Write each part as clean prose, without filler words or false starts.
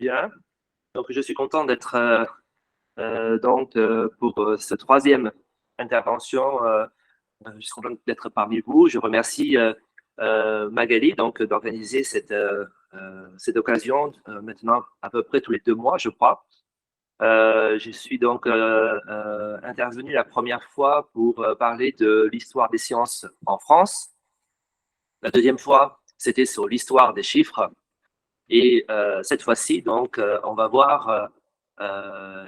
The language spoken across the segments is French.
Bien. Donc, je suis content d'être pour cette troisième intervention. Je suis content d'être parmi vous. Je remercie Magali d'organiser cette occasion maintenant à peu près tous les 2 mois, je crois. Je suis intervenu la première fois pour parler de l'histoire des sciences en France. La deuxième fois, c'était sur l'histoire des chiffres. Et cette fois-ci, on va voir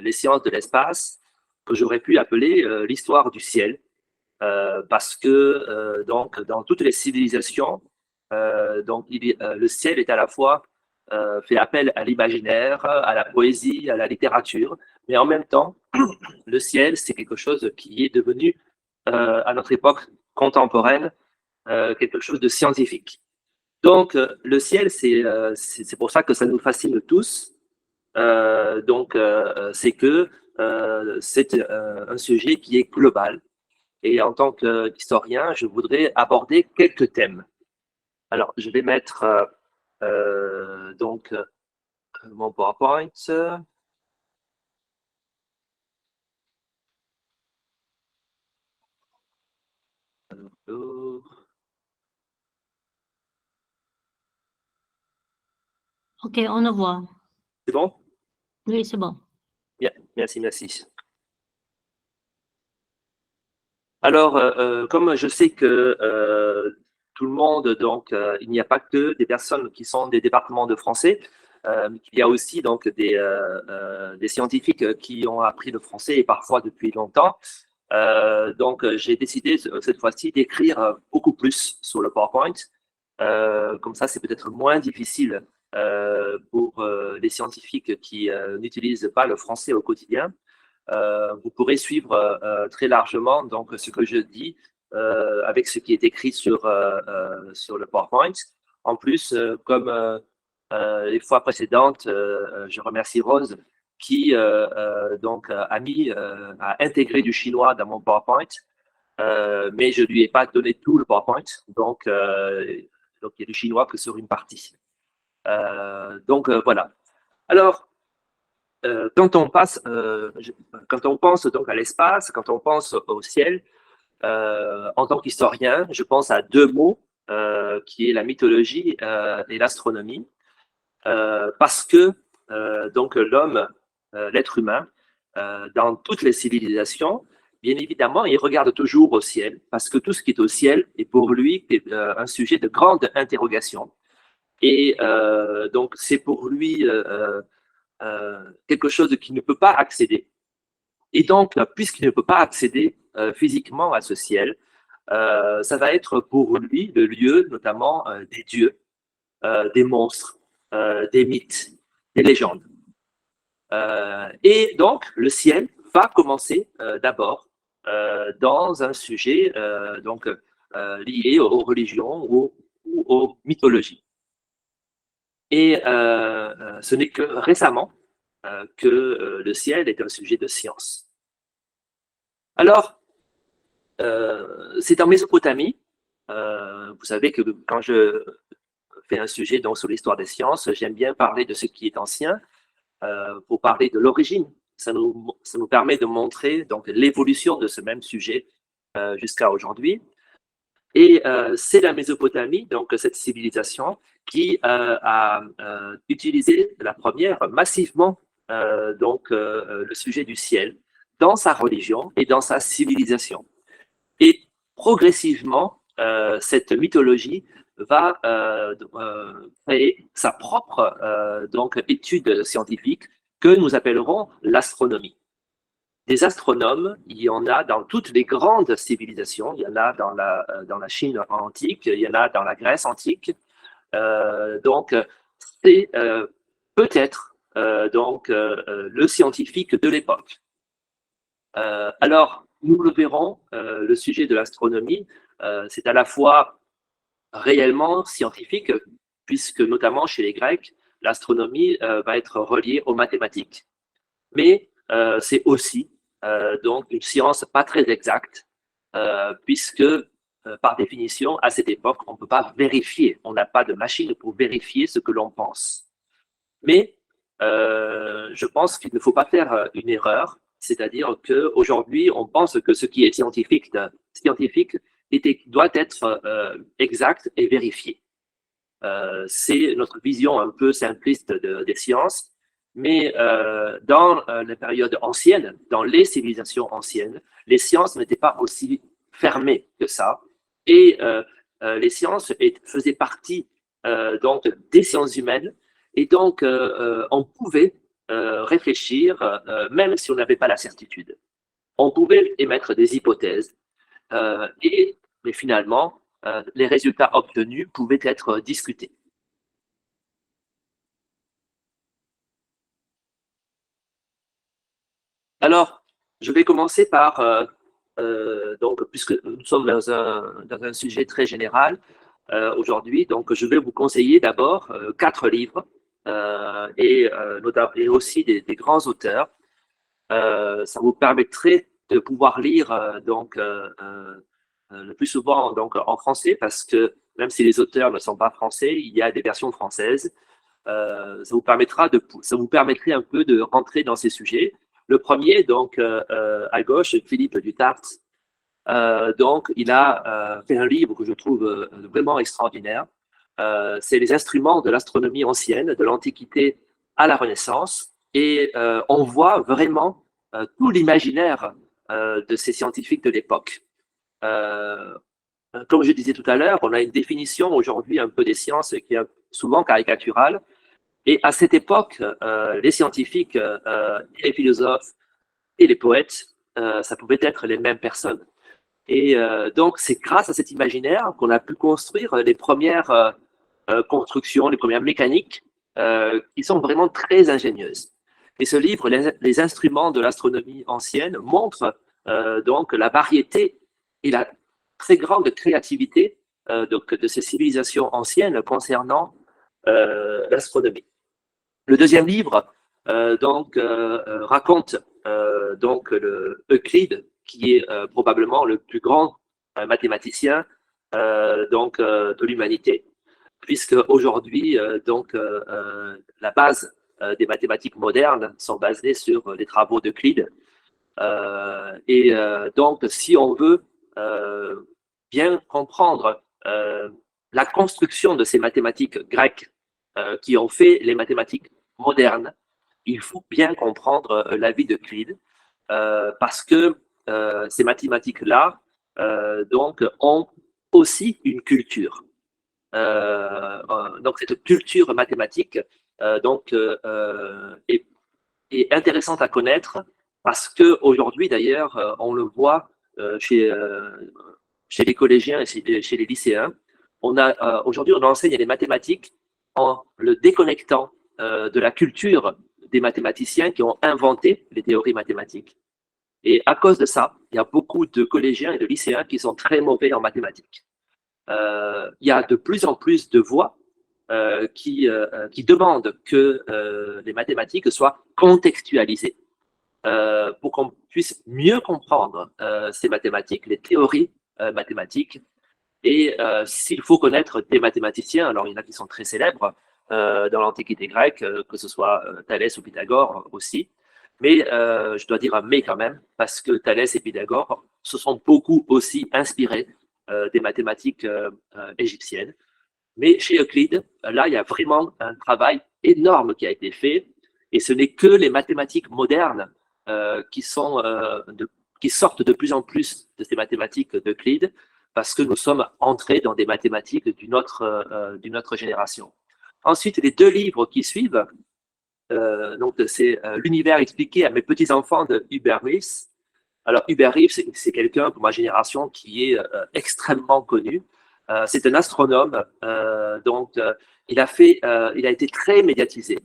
les sciences de l'espace, que j'aurais pu appeler l'histoire du ciel, parce que dans toutes les civilisations, le ciel est à la fois fait appel à l'imaginaire, à la poésie, à la littérature, mais en même temps, le ciel, c'est quelque chose qui est devenu, à notre époque contemporaine, quelque chose de scientifique. Donc, le ciel, c'est pour ça que ça nous fascine tous. C'est que c'est un sujet qui est global. Et en tant qu'historien, je voudrais aborder quelques thèmes. Alors, je vais mettre mon PowerPoint. Ok, on le voit. C'est bon? Oui, c'est bon. Bien, merci. Alors, comme je sais que tout le monde, il n'y a pas que des personnes qui sont des départements de français, il y a aussi des scientifiques qui ont appris le français et parfois depuis longtemps. J'ai décidé cette fois-ci d'écrire beaucoup plus sur le PowerPoint. Comme ça, c'est peut-être moins difficile pour les scientifiques qui n'utilisent pas le français au quotidien. Vous pourrez suivre très largement ce que je dis avec ce qui est écrit sur le PowerPoint. En plus, comme les fois précédentes, je remercie Rose qui a intégré du chinois dans mon PowerPoint, mais je lui ai pas donné tout le PowerPoint, donc il y a du chinois que sur une partie. Voilà. Alors, quand on pense donc à l'espace, quand on pense au ciel, en tant qu'historien, je pense à deux mots, qui est la mythologie et l'astronomie, parce que l'homme, l'être humain, dans toutes les civilisations, bien évidemment, il regarde toujours au ciel, parce que tout ce qui est au ciel est pour lui un sujet de grande interrogation. Et c'est pour lui quelque chose qu'il ne peut pas accéder. Et donc, puisqu'il ne peut pas accéder physiquement à ce ciel, ça va être pour lui le lieu notamment des dieux, des monstres, des mythes, des légendes. Et donc, le ciel va commencer d'abord dans un sujet lié aux religions ou aux mythologies. Et ce n'est que récemment que le ciel est un sujet de science. Alors, c'est en Mésopotamie. Vous savez que quand je fais un sujet sur l'histoire des sciences, j'aime bien parler de ce qui est ancien pour parler de l'origine. Ça nous permet de montrer l'évolution de ce même sujet jusqu'à aujourd'hui. Et c'est la Mésopotamie, donc cette civilisation, qui a utilisé la première massivement le sujet du ciel dans sa religion et dans sa civilisation. Et progressivement, cette mythologie va créer sa propre étude scientifique que nous appellerons l'astronomie. Des astronomes, il y en a dans toutes les grandes civilisations. Il y en a dans la Chine antique, il y en a dans la Grèce antique. C'est peut-être le scientifique de l'époque. Alors, nous le verrons, le sujet de l'astronomie, c'est à la fois réellement scientifique, puisque notamment chez les Grecs, l'astronomie va être reliée aux mathématiques. Mais c'est aussi une science pas très exacte, puisque par définition, à cette époque, on ne peut pas vérifier, on n'a pas de machine pour vérifier ce que l'on pense. Mais je pense qu'il ne faut pas faire une erreur, c'est-à-dire qu'aujourd'hui, on pense que ce qui est scientifique doit être exact et vérifié. C'est notre vision un peu simpliste des sciences, mais dans les périodes anciennes, dans les civilisations anciennes, les sciences n'étaient pas aussi fermées que ça, et les sciences faisaient partie donc des sciences humaines, et donc on pouvait réfléchir, même si on n'avait pas la certitude. On pouvait émettre des hypothèses, mais finalement, les résultats obtenus pouvaient être discutés. Alors, je vais commencer par, donc, puisque nous sommes dans un sujet très général aujourd'hui, donc je vais vous conseiller d'abord 4 livres et aussi des grands auteurs. Ça vous permettrait de pouvoir lire le plus souvent donc, en français, parce que même si les auteurs ne sont pas français, il y a des versions françaises. Ça vous permettrait un peu de rentrer dans ces sujets. Le premier, donc, à gauche, Philippe Dutart. Donc, il a fait un livre que je trouve vraiment extraordinaire. C'est les instruments de l'astronomie ancienne, de l'Antiquité à la Renaissance. Et on voit vraiment tout l'imaginaire de ces scientifiques de l'époque. Comme je disais tout à l'heure, on a une définition aujourd'hui un peu des sciences qui est souvent caricaturale. Et à cette époque, les scientifiques, les philosophes et les poètes, ça pouvait être les mêmes personnes. Et donc, c'est grâce à cet imaginaire qu'on a pu construire les premières constructions, les premières mécaniques qui sont vraiment très ingénieuses. Et ce livre, les instruments de l'astronomie ancienne, montre donc la variété et la très grande créativité donc, de ces civilisations anciennes concernant l'astronomie. Le deuxième livre raconte donc Euclide, qui est probablement le plus grand mathématicien de l'humanité, puisque aujourd'hui la base des mathématiques modernes sont basées sur les travaux d'Euclide. Donc, si on veut bien comprendre la construction de ces mathématiques grecques qui ont fait les mathématiques modernes, il faut bien comprendre la vie d'Euclide parce que ces mathématiques-là ont aussi une culture. Donc cette culture mathématique est intéressante à connaître parce qu'aujourd'hui d'ailleurs on le voit chez les collégiens et chez les lycéens. Aujourd'hui on enseigne les mathématiques en le déconnectant de la culture des mathématiciens qui ont inventé les théories mathématiques. Et à cause de ça, il y a beaucoup de collégiens et de lycéens qui sont très mauvais en mathématiques. Il y a de plus en plus de voix qui demandent que les mathématiques soient contextualisées pour qu'on puisse mieux comprendre ces mathématiques, les théories mathématiques. Et s'il faut connaître des mathématiciens, alors il y en a qui sont très célèbres dans l'Antiquité grecque, que ce soit Thalès ou Pythagore aussi. Mais je dois dire un mais quand même, parce que Thalès et Pythagore se sont beaucoup aussi inspirés des mathématiques égyptiennes. Mais chez Euclide, là, il y a vraiment un travail énorme qui a été fait, et ce n'est que les mathématiques modernes qui sortent de plus en plus de ces mathématiques d'Euclide, parce que nous sommes entrés dans des mathématiques d'une autre génération. Ensuite, les 2 livres qui suivent, c'est L'univers expliqué à mes petits-enfants de Hubert Reeves. Alors, Hubert Reeves, c'est quelqu'un pour ma génération qui est extrêmement connu. C'est un astronome, il a été très médiatisé,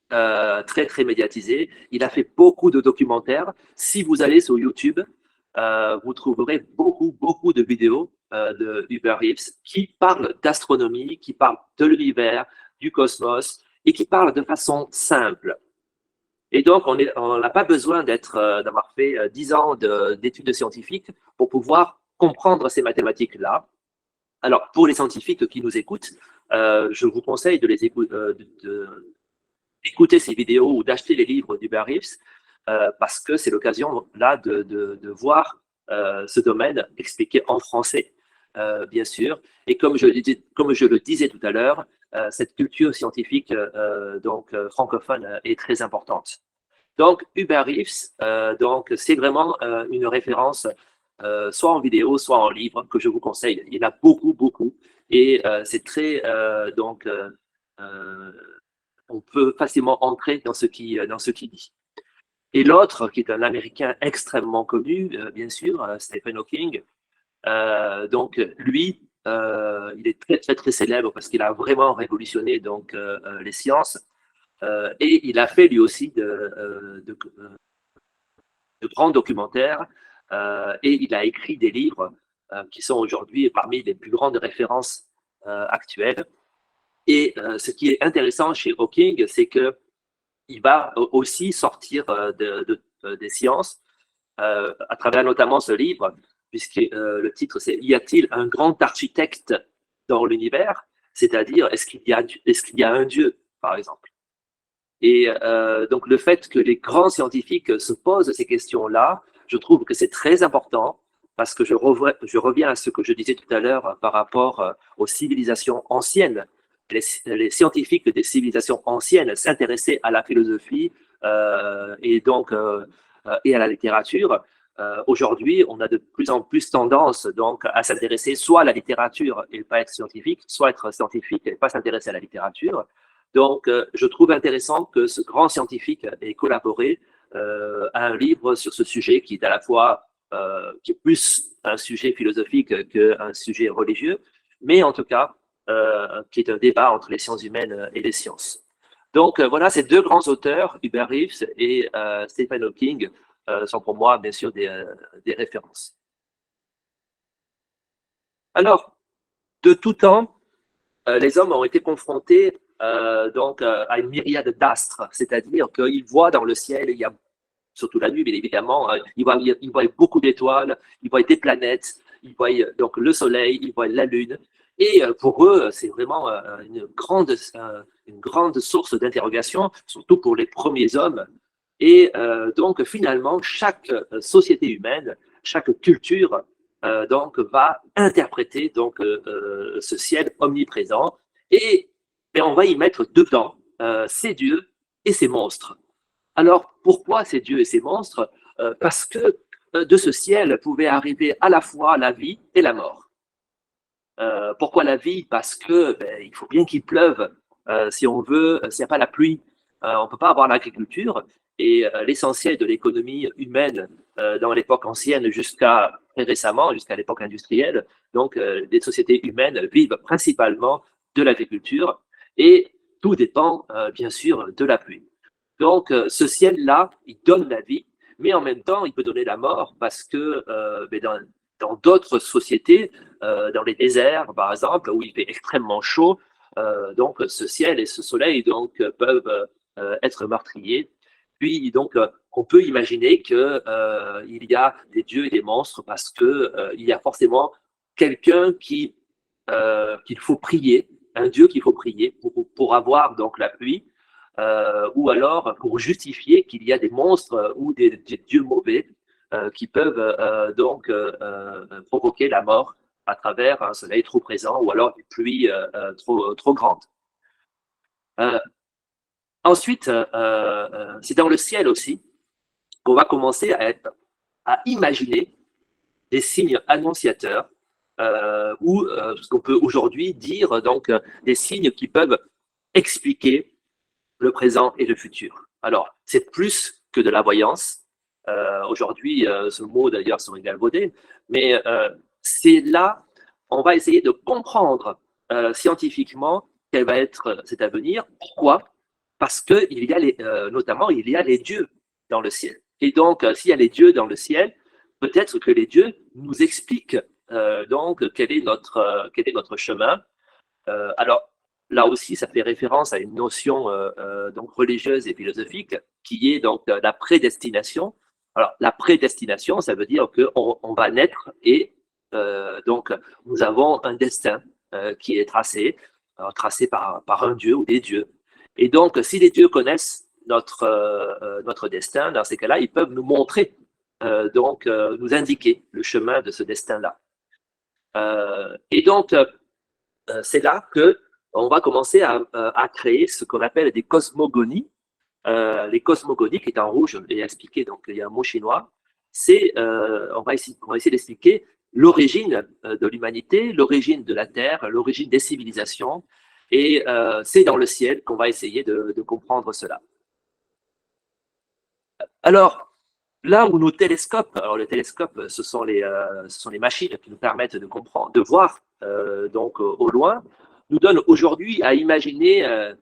très très médiatisé. Il a fait beaucoup de documentaires. Si vous allez sur YouTube, vous trouverez beaucoup de vidéos de Hubert Reeves qui parlent d'astronomie, qui parlent de l'univers, du cosmos, et qui parlent de façon simple. Et donc, on n'a pas besoin d'avoir fait 10 ans d'études scientifiques pour pouvoir comprendre ces mathématiques-là. Alors, pour les scientifiques qui nous écoutent, je vous conseille de d'écouter ces vidéos ou d'acheter les livres d'Hubert Reeves parce que c'est l'occasion là de voir ce domaine expliqué en français, bien sûr. Et comme je le disais tout à l'heure, cette culture scientifique francophone est très importante. Donc, Hubert Reeves, c'est vraiment une référence, soit en vidéo, soit en livre, que je vous conseille. Il y en a beaucoup, beaucoup. Et c'est très, on peut facilement entrer dans ce qu'il dit. Et l'autre, qui est un Américain extrêmement connu, bien sûr, Stephen Hawking, lui, il est très, très, très célèbre parce qu'il a vraiment révolutionné les sciences. Et il a fait lui aussi de grands documentaires et il a écrit des livres qui sont aujourd'hui parmi les plus grandes références actuelles. Et ce qui est intéressant chez Hawking, c'est qu'il va aussi sortir des sciences à travers notamment ce livre, puisque le titre c'est « Y a-t-il un grand architecte dans l'univers ?» C'est-à-dire, est-ce qu'il y a un Dieu, par exemple? Et donc, le fait que les grands scientifiques se posent ces questions-là, je trouve que c'est très important parce que je reviens à ce que je disais tout à l'heure par rapport aux civilisations anciennes. Les scientifiques des civilisations anciennes s'intéressaient à la philosophie et à la littérature. Aujourd'hui, on a de plus en plus tendance à s'intéresser soit à la littérature et pas être scientifique, soit être scientifique et pas s'intéresser à la littérature. Donc, je trouve intéressant que ce grand scientifique ait collaboré à un livre sur ce sujet qui est à la fois qui est plus un sujet philosophique qu'un sujet religieux, mais en tout cas qui est un débat entre les sciences humaines et les sciences. Donc voilà, ces deux grands auteurs, Hubert Reeves et Stephen Hawking, sont pour moi bien sûr des références. Alors, de tout temps, les hommes ont été confrontés à une myriade d'astres, c'est-à-dire qu'ils voient dans le ciel, il y a surtout la nuit, bien évidemment, ils voient beaucoup d'étoiles, ils voient des planètes, ils voient donc le soleil, ils voient la lune. Et pour eux, c'est vraiment une grande source d'interrogation, surtout pour les premiers hommes. Et donc finalement, chaque société humaine, chaque culture va interpréter ce ciel omniprésent et on va y mettre dedans ces dieux et ces monstres. Alors, pourquoi ces dieux et ces monstres? Parce que de ce ciel pouvait arriver à la fois la vie et la mort. Pourquoi la vie? Parce que il faut bien qu'il pleuve. Si on veut, s'il n'y a pas la pluie, on ne peut pas avoir l'agriculture. Et l'essentiel de l'économie humaine dans l'époque ancienne jusqu'à très récemment, jusqu'à l'époque industrielle, donc les sociétés humaines vivent principalement de l'agriculture et tout dépend bien sûr de la pluie. Donc ce ciel-là, il donne la vie, mais en même temps, il peut donner la mort parce que dans d'autres sociétés, dans les déserts par exemple, où il fait extrêmement chaud, donc ce ciel et ce soleil peuvent être meurtriers. Puis donc on peut imaginer qu'il y a des dieux et des monstres parce qu'il y a forcément quelqu'un qu'il faut prier, un dieu qu'il faut prier pour avoir donc la pluie, ou alors pour justifier qu'il y a des monstres ou des dieux mauvais qui peuvent provoquer la mort à travers un soleil trop présent ou alors une pluie trop grande. Ensuite, c'est dans le ciel aussi qu'on va commencer à imaginer des signes annonciateurs ou ce qu'on peut aujourd'hui dire des signes qui peuvent expliquer le présent et le futur. Alors, c'est plus que de la voyance. Aujourd'hui, ce mot d'ailleurs serait galvaudé, mais c'est là, on va essayer de comprendre scientifiquement quel va être cet avenir. Pourquoi? Parce qu'il y a notamment, il y a les dieux dans le ciel. Et donc, s'il y a les dieux dans le ciel, peut-être que les dieux nous expliquent quel est notre chemin. Alors, là aussi, ça fait référence à une notion religieuse et philosophique qui est la prédestination. Alors, la prédestination, ça veut dire qu'on va naître et nous avons un destin qui est tracé par un dieu ou des dieux. Et donc, si les dieux connaissent notre destin, dans ces cas-là, ils peuvent nous montrer, nous indiquer le chemin de ce destin-là. Et donc, c'est là que on va commencer à créer ce qu'on appelle des cosmogonies. Les cosmogonies, qui est en rouge, je l'ai expliqué, donc il y a un mot chinois, c'est, on va essayer d'expliquer l'origine de l'humanité, l'origine de la Terre, l'origine des civilisations, et c'est dans le ciel qu'on va essayer de comprendre cela. Alors, là où nos télescopes, alors les télescopes, ce sont les machines qui nous permettent de comprendre, de voir au loin, nous donnent aujourd'hui à imaginer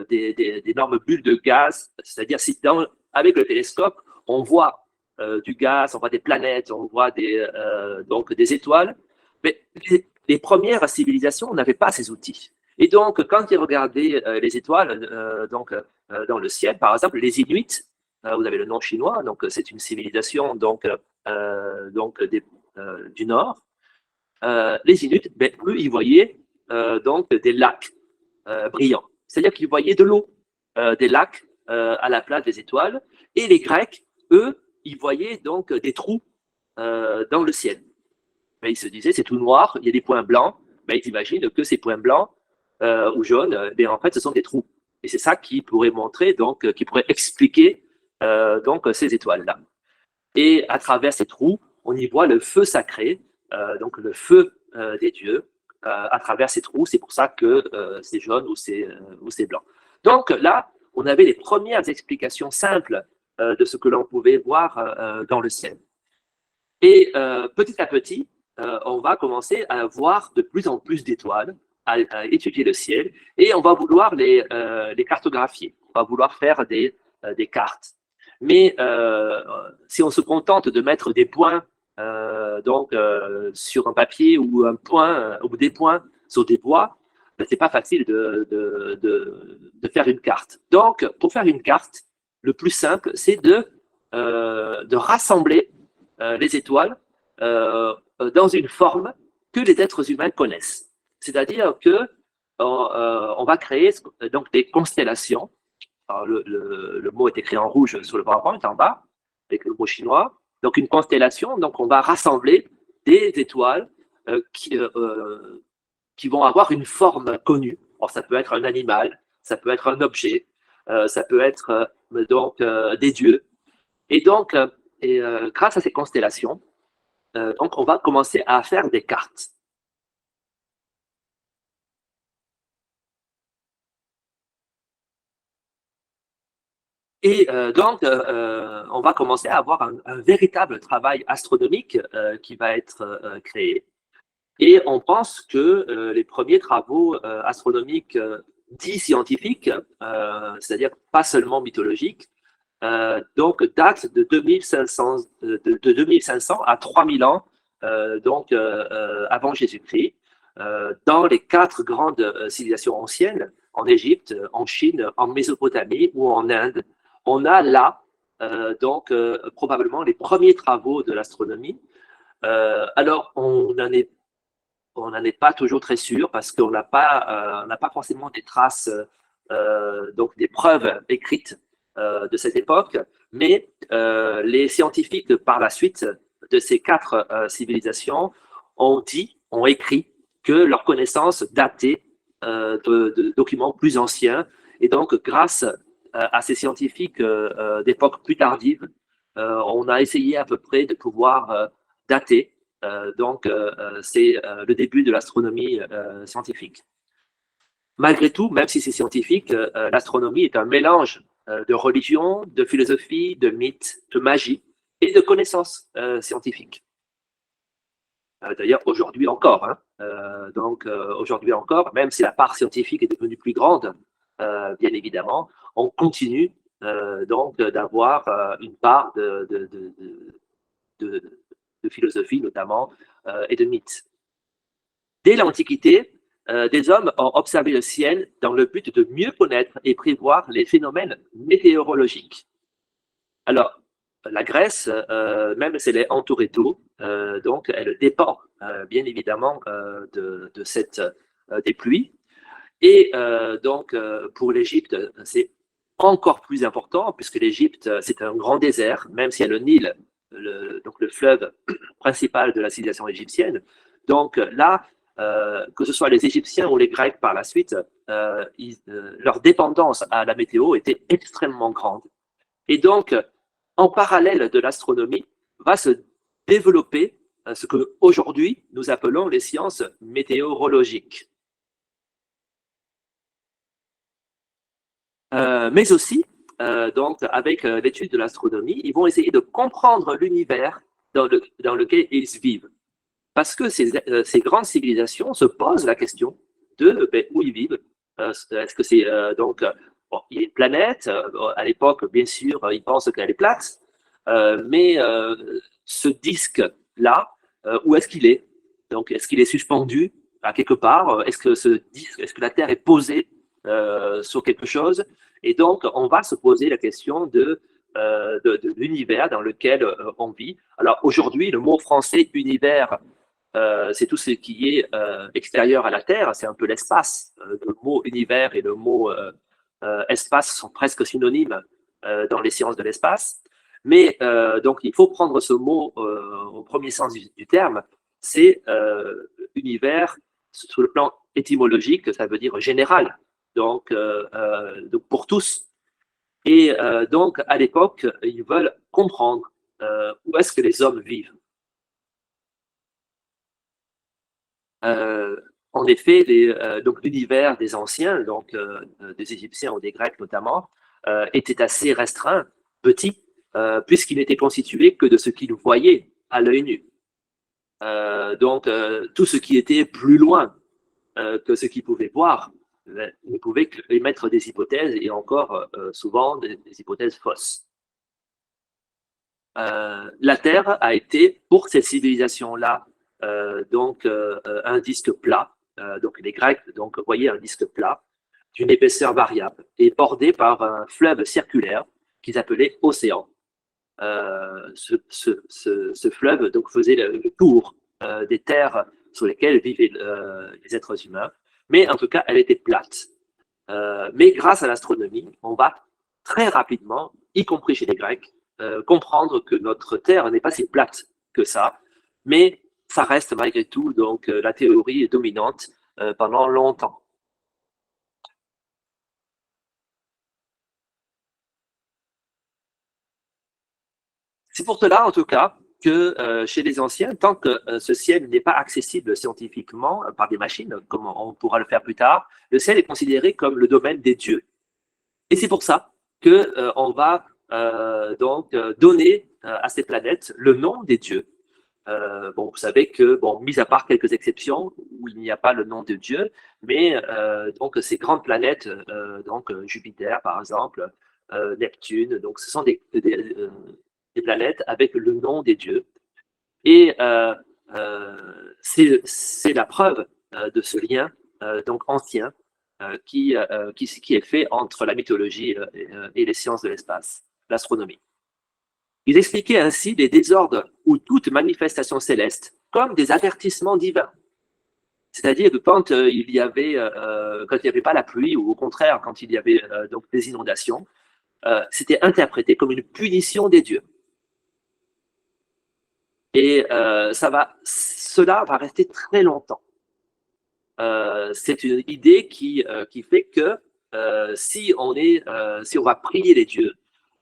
d'énormes bulles de gaz, c'est-à-dire si avec le télescope, on voit du gaz, on voit des planètes, on voit des étoiles, mais les premières civilisations n'avaient pas ces outils. Et donc, quand ils regardaient les étoiles dans le ciel, par exemple, les Inuits, vous avez le nom chinois, donc c'est une civilisation du Nord. Les Inuits, ben, eux, ils voyaient des lacs brillants. C'est-à-dire qu'ils voyaient de l'eau, des lacs à la place des étoiles. Et les Grecs, eux, ils voyaient donc des trous dans le ciel. Mais ils se disaient, c'est tout noir, il y a des points blancs. Mais ils imaginent que ces points blancs ou jaunes, en fait, ce sont des trous. Et c'est ça qui pourrait montrer, qui pourrait expliquer ces étoiles-là. Et à travers ces trous, on y voit le feu sacré, donc le feu des dieux, à travers ces trous. C'est pour ça que c'est jaune ou c'est blanc. Donc là, on avait les premières explications simples de ce que l'on pouvait voir dans le ciel. Et petit à petit, on va commencer à voir de plus en plus d'étoiles, à étudier le ciel, et on va vouloir les cartographier. On va vouloir faire des cartes. Mais si on se contente de mettre des points sur un papier ou ou des points sur des bois, ben, c'est pas facile de faire une carte. Donc, pour faire une carte, le plus simple, c'est de rassembler les étoiles dans une forme que les êtres humains connaissent. C'est-à-dire que on va créer donc des constellations. Alors, le mot est écrit en rouge sur le PowerPoint en bas, avec le mot chinois. Donc, une constellation, donc on va rassembler des étoiles qui vont avoir une forme connue. Alors, ça peut être un animal, ça peut être un objet, ça peut être des dieux. Et donc, grâce à ces constellations, donc on va commencer à faire des cartes. Et on va commencer à avoir un véritable travail astronomique qui va être créé. Et on pense que les premiers travaux astronomiques dits scientifiques, c'est-à-dire pas seulement mythologiques, datent de 2500 à 3000 ans avant Jésus-Christ, dans les 4 grandes civilisations anciennes, en Égypte, en Chine, en Mésopotamie ou en Inde. On a là probablement les premiers travaux de l'astronomie. Alors, on n'en est pas toujours très sûr parce qu'on n'a pas forcément des traces, des preuves écrites de cette époque, mais les scientifiques, par la suite de ces 4 civilisations, ont écrit que leurs connaissances dataient de documents plus anciens. Et donc, grâce à ces scientifiques d'époque plus tardive, on a essayé à peu près de pouvoir dater. C'est le début de l'astronomie scientifique. Malgré tout, même si c'est scientifique, l'astronomie est un mélange de religion, de philosophie, de mythes, de magie et de connaissances scientifiques. D'ailleurs, aujourd'hui encore, aujourd'hui encore, même si la part scientifique est devenue plus grande, bien évidemment, on continue d'avoir une part de philosophie notamment et de mythes. Dès l'Antiquité, des hommes ont observé le ciel dans le but de mieux connaître et prévoir les phénomènes météorologiques. Alors, la Grèce, même si elle est entourée d'eau, elle dépend bien évidemment des pluies. Et donc, pour l'Égypte, c'est encore plus important, puisque l'Égypte, c'est un grand désert, même s'il y a le Nil, donc le fleuve principal de la civilisation égyptienne. Donc là, que ce soit les Égyptiens ou les Grecs par la suite, leur dépendance à la météo était extrêmement grande. Et donc, en parallèle de l'astronomie, va se développer ce que aujourd'hui nous appelons les sciences météorologiques. Mais aussi, donc, avec l'étude de l'astronomie, ils vont essayer de comprendre l'univers dans lequel ils vivent. Parce que ces grandes civilisations se posent la question de où ils vivent. Est-ce que c'est donc, bon, il y a une planète, à l'époque, bien sûr, ils pensent qu'elle est plate, mais ce disque-là, où est-ce qu'il est? Donc, est-ce qu'il est suspendu à quelque part? Est-ce que ce disque, est-ce que la Terre est posée sur quelque chose? Et donc, on va se poser la question de l'univers dans lequel on vit. Alors, aujourd'hui, le mot français univers, c'est tout ce qui est extérieur à la Terre, c'est un peu l'espace. Le mot univers et le mot espace sont presque synonymes dans les sciences de l'espace. Mais donc, il faut prendre ce mot au premier sens du terme, c'est univers sur le plan étymologique, ça veut dire général, donc pour tous. Et donc, à l'époque, ils veulent comprendre où est-ce que les hommes vivent. En effet, donc l'univers des anciens, donc des Égyptiens ou des Grecs notamment, était assez restreint, petit, puisqu'il n'était constitué que de ce qu'ils voyaient à l'œil nu. Donc, tout ce qui était plus loin que ce qu'ils pouvaient voir, ne pouvait émettre des hypothèses, et encore souvent des hypothèses fausses. La Terre a été, pour cette civilisation-là, donc un disque plat. Donc les Grecs donc, voyaient un disque plat d'une épaisseur variable et bordé par un fleuve circulaire qu'ils appelaient océan. Ce fleuve donc, faisait le tour des terres sur lesquelles vivaient les êtres humains, mais en tout cas, elle était plate. Mais grâce à l'astronomie, on va très rapidement, y compris chez les Grecs, comprendre que notre Terre n'est pas si plate que ça, mais ça reste malgré tout donc la théorie dominante pendant longtemps. C'est pour cela, en tout cas, que chez les anciens, tant que ce ciel n'est pas accessible scientifiquement par des machines, comme on pourra le faire plus tard, le ciel est considéré comme le domaine des dieux. Et c'est pour ça que on va donc donner à ces planètes le nom des dieux. Bon, vous savez que, bon, mis à part quelques exceptions où il n'y a pas le nom de Dieu, mais donc ces grandes planètes, donc Jupiter par exemple, Neptune, donc ce sont des planètes avec le nom des dieux. Et c'est la preuve de ce lien donc ancien qui est fait entre la mythologie et les sciences de l'espace, l'astronomie. Ils expliquaient ainsi les désordres ou toute manifestation céleste comme des avertissements divins. C'est-à-dire que quand il n'y avait pas la pluie, ou au contraire, quand il y avait donc des inondations, c'était interprété comme une punition des dieux. Et cela va rester très longtemps. C'est une idée qui fait que si on va prier les dieux,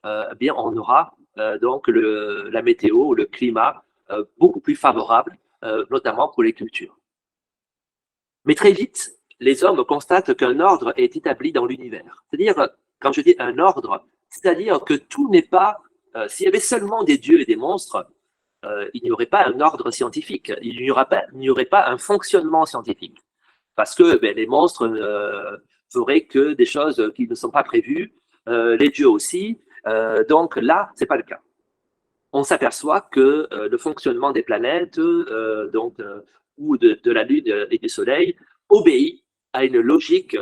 eh bien on aura donc la météo, le climat beaucoup plus favorable, notamment pour les cultures. Mais très vite, les hommes constatent qu'un ordre est établi dans l'univers. C'est-à-dire, quand je dis un ordre, c'est-à-dire que tout n'est pas, s'il y avait seulement des dieux et des monstres, il n'y aurait pas un ordre scientifique, il n'y aurait pas un fonctionnement scientifique. Parce que les monstres feraient que des choses qui ne sont pas prévues, les dieux aussi. Donc là, ce n'est pas le cas. On s'aperçoit que le fonctionnement des planètes ou de la Lune et du Soleil obéit à une logique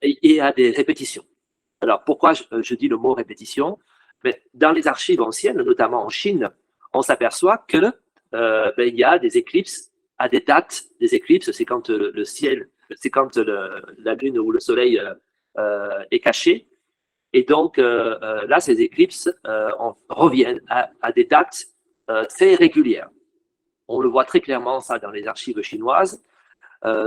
et à des répétitions. Alors pourquoi je dis le mot répétition? Mais dans les archives anciennes, notamment en Chine, on s'aperçoit que il y a des éclipses à des dates des éclipses, c'est quand le ciel, c'est quand la lune ou le soleil est caché. Et donc là, ces éclipses reviennent à des dates très régulières. On le voit très clairement, ça, dans les archives chinoises.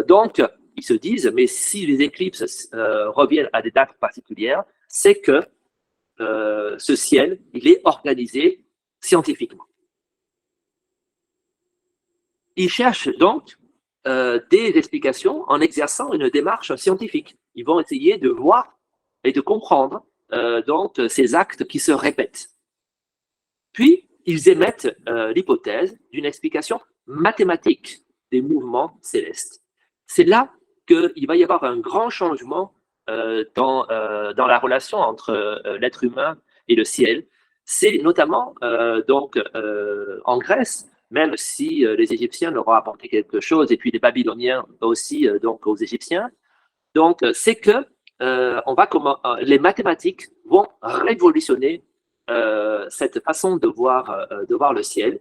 Donc, ils se disent, mais si les éclipses reviennent à des dates particulières, c'est que ce ciel, il est organisé scientifiquement. Ils cherchent donc des explications en exerçant une démarche scientifique. Ils vont essayer de voir et de comprendre donc ces actes qui se répètent. Puis, ils émettent l'hypothèse d'une explication mathématique des mouvements célestes. C'est là qu'il va y avoir un grand changement dans la relation entre l'être humain et le ciel. C'est notamment donc en Grèce, même si les Égyptiens leur ont apporté quelque chose, et puis les Babyloniens aussi donc aux Égyptiens. Donc, c'est que les mathématiques vont révolutionner cette façon de voir le ciel.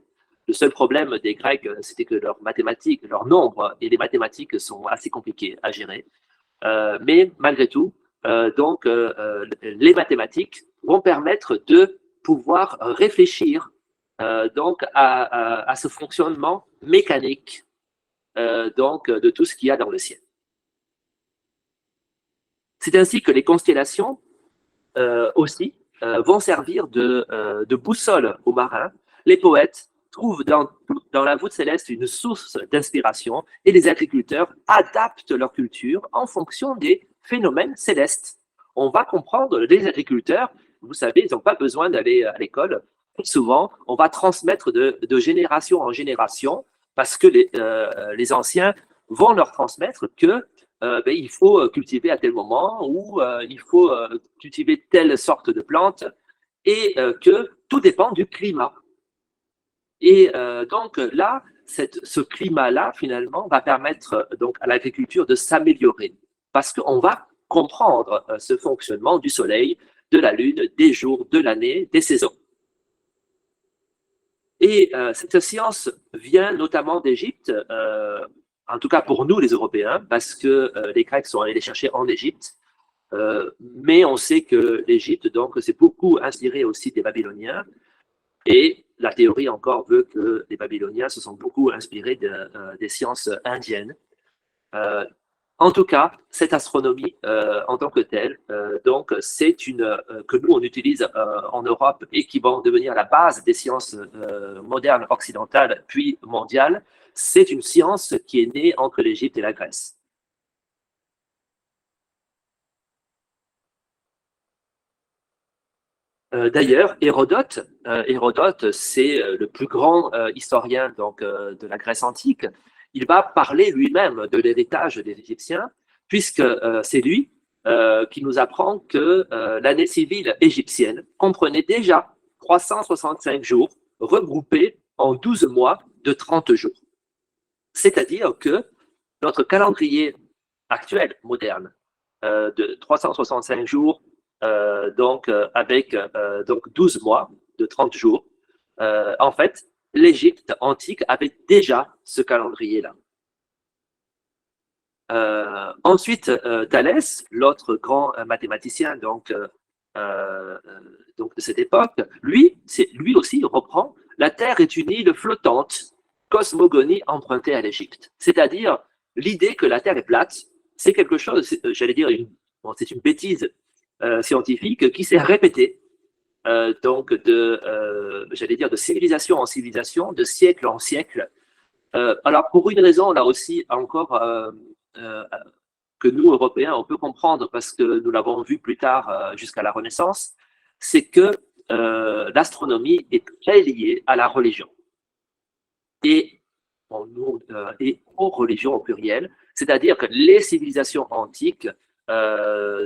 Le seul problème des Grecs, c'était que leurs mathématiques, leurs nombres et les mathématiques sont assez compliqués à gérer. Mais malgré tout, donc, les mathématiques vont permettre de pouvoir réfléchir donc à ce fonctionnement mécanique donc, de tout ce qu'il y a dans le ciel. C'est ainsi que les constellations aussi vont servir de boussole aux marins. Les poètes trouvent dans la voûte céleste une source d'inspiration et les agriculteurs adaptent leur culture en fonction des phénomènes célestes. On va comprendre, les agriculteurs, vous savez, ils n'ont pas besoin d'aller à l'école. Souvent, on va transmettre de génération en génération parce que les anciens vont leur transmettre que il faut cultiver à tel moment ou il faut cultiver telle sorte de plante et que tout dépend du climat. Et donc là, ce climat-là, finalement, va permettre donc à l'agriculture de s'améliorer parce qu'on va comprendre ce fonctionnement du soleil, de la lune, des jours, de l'année, des saisons. Et cette science vient notamment d'Égypte, en tout cas pour nous les Européens, parce que les Grecs sont allés les chercher en Égypte, mais on sait que l'Égypte, donc, c'est beaucoup inspiré aussi des Babyloniens, et la théorie encore veut que les Babyloniens se sont beaucoup inspirés des sciences indiennes. En tout cas, cette astronomie en tant que telle, donc c'est une que nous on utilise en Europe et qui va devenir la base des sciences modernes occidentales puis mondiales. C'est une science qui est née entre l'Égypte et la Grèce. D'ailleurs, Hérodote, c'est le plus grand historien donc, de la Grèce antique. Il va parler lui-même de l'héritage des Égyptiens, puisque c'est lui qui nous apprend que l'année civile égyptienne comprenait déjà 365 jours regroupés en 12 mois de 30 jours. C'est-à-dire que notre calendrier actuel, moderne, de 365 jours, donc avec donc 12 mois de 30 jours, en fait, l'Égypte antique avait déjà ce calendrier-là. Ensuite, Thalès, l'autre grand mathématicien donc de cette époque, lui aussi reprend « La Terre est une île flottante, cosmogonie empruntée à l'Égypte ». C'est-à-dire l'idée que la Terre est plate, c'est quelque chose, j'allais dire, c'est une bêtise scientifique qui s'est répétée donc j'allais dire de civilisation en civilisation, de siècle en siècle. Alors pour une raison là aussi encore que nous Européens on peut comprendre parce que nous l'avons vu plus tard jusqu'à la Renaissance, c'est que l'astronomie est très liée à la religion et aux religions au pluriel, c'est-à-dire que les civilisations antiques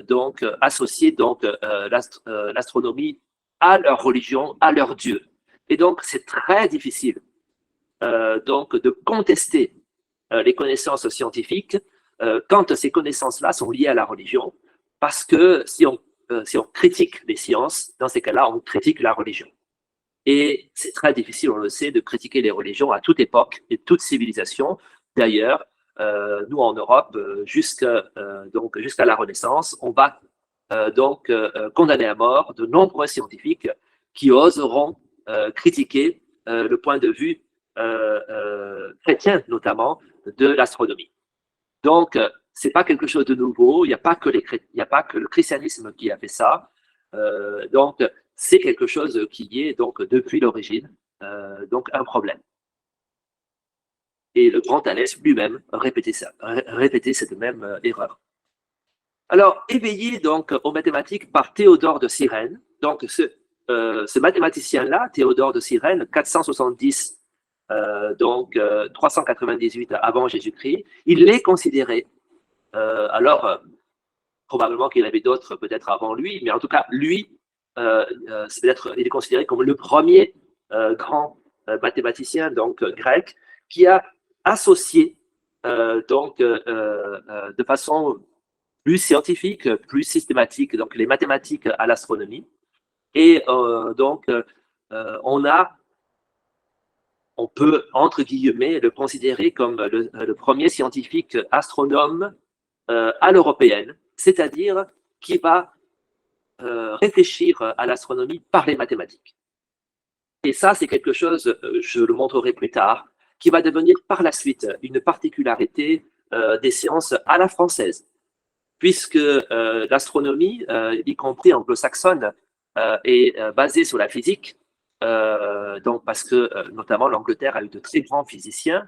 donc associaient donc l'astronomie à leur religion, à leur Dieu. Et donc, c'est très difficile donc de contester les connaissances scientifiques quand ces connaissances-là sont liées à la religion, parce que si on critique les sciences, dans ces cas-là, on critique la religion. Et c'est très difficile, on le sait, de critiquer les religions à toute époque et toute civilisation. D'ailleurs, nous en Europe, jusqu'à la Renaissance, on va condamner à mort de nombreux scientifiques qui oseront critiquer le point de vue chrétien, notamment, de l'astronomie. Donc, c'est pas quelque chose de nouveau. Il n'y a pas que le christianisme qui a fait ça. Donc, c'est quelque chose qui est donc depuis l'origine donc un problème. Et le grand Thalès lui-même répétait cette même erreur. Alors, éveillé donc aux mathématiques par Théodore de Cyrène, donc ce mathématicien-là, Théodore de Cyrène, 470 398 avant Jésus-Christ, il est considéré probablement qu'il y en avait d'autres peut-être avant lui, mais en tout cas, lui, il est considéré comme le premier grand mathématicien grec qui a associé de façon plus scientifique, plus systématique, donc les mathématiques à l'astronomie. Et on peut, entre guillemets, le considérer comme le premier scientifique astronome à l'européenne, c'est-à-dire qui va réfléchir à l'astronomie par les mathématiques. Et ça, c'est quelque chose, je le montrerai plus tard, qui va devenir par la suite une particularité des sciences à la française, puisque l'astronomie, y compris anglo-saxonne, est basée sur la physique, donc parce que notamment l'Angleterre a eu de très grands physiciens,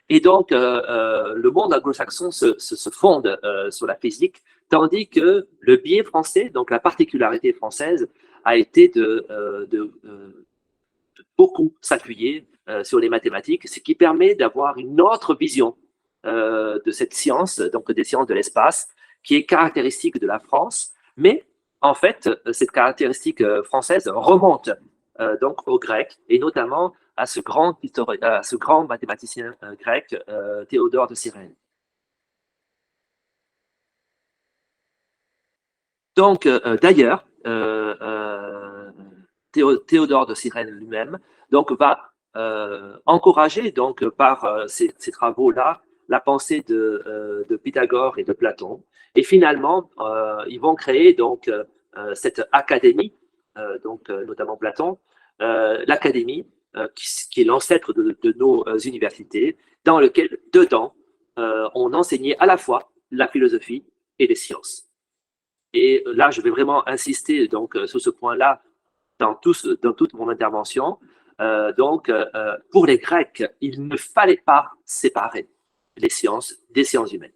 et donc le monde anglo-saxon se fonde sur la physique, tandis que le biais français, donc la particularité française, a été de beaucoup s'appuyer sur les mathématiques, ce qui permet d'avoir une autre vision de cette science, donc des sciences de l'espace, qui est caractéristique de la France, mais en fait, cette caractéristique française remonte donc aux Grecs, et notamment à ce grand mathématicien grec, Théodore de Cyrène. Donc, d'ailleurs, Théodore de Cyrène lui-même va encourager par ces travaux-là la pensée de Pythagore et de Platon. Et finalement, ils vont créer cette académie, notamment Platon, l'académie qui est l'ancêtre de nos universités, dans lequel, dedans, on enseignait à la fois la philosophie et les sciences. Et là, je vais vraiment insister sur ce point-là dans toute mon intervention. Pour les Grecs, il ne fallait pas séparer les sciences des sciences humaines.